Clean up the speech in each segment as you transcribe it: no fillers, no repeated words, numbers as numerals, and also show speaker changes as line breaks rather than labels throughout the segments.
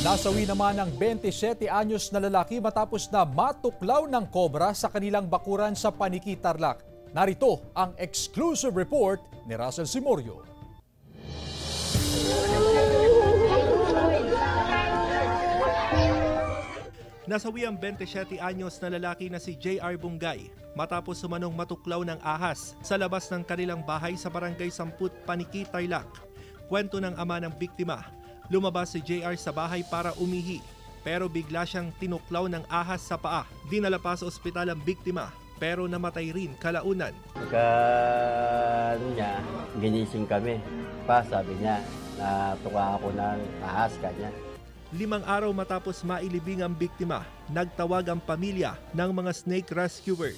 Nasawi naman ang 27 anyos na lalaki matapos na matuklaw ng kobra sa kanilang bakuran sa Paniki, Tarlac. Narito ang exclusive report ni Russell Simorio.
Nasawi ang 27 anyos na lalaki na si J.R. Bungay matapos sumanong matuklaw ng ahas sa labas ng kanilang bahay sa Barangay 10, Paniki, Tarlac. Kwento ng ama ng biktima, lumabas si J.R. sa bahay para umihi pero bigla siyang tinuklaw ng ahas sa paa. Dinala pa sa ospital ang biktima pero namatay rin kalaunan.
Niya, ginising kami. Sabi niya, natuka ako ng ahas kanya.
5 araw matapos mailibing ang biktima, nagtawag ang pamilya ng mga snake rescuer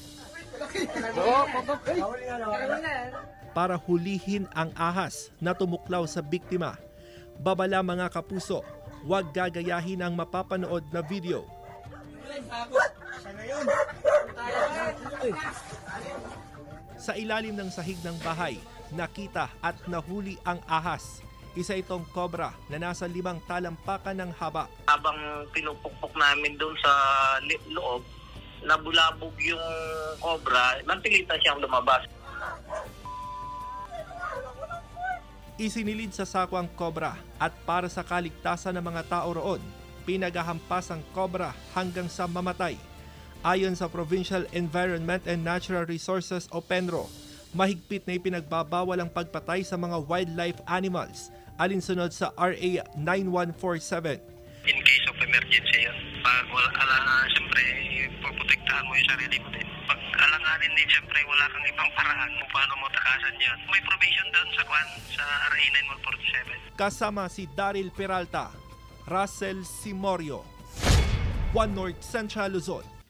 para hulihin ang ahas na tumuklaw sa biktima. Babala mga kapuso, huwag gagayahin ang mapapanood na video. Sa ilalim ng sahig ng bahay, nakita at nahuli ang ahas. Isa itong cobra na nasa 5 talampakan ng haba.
Habang pinupukpok namin doon sa loob, nabulabog yung cobra, napilitan siyang lumabas.
Isinilid sa sako ang cobra at para sa kaligtasan ng mga tao roon, pinagahampas ang cobra hanggang sa mamatay. Ayon sa Provincial Environment and Natural Resources o PENRO, mahigpit na ipinagbabawal ang pagpatay sa mga wildlife animals alinsunod sa RA 9147.
In case of emergency yun, pag siyempre, poprotektahan mo yung sarili mo din. Pag alanganin din, siyempre, wala kang ibang paraan kung paano mo takasan yun. May provision doon sa RA 9147.
Kasama si Daryl Peralta, Russell Simorio, One North Central Luzon.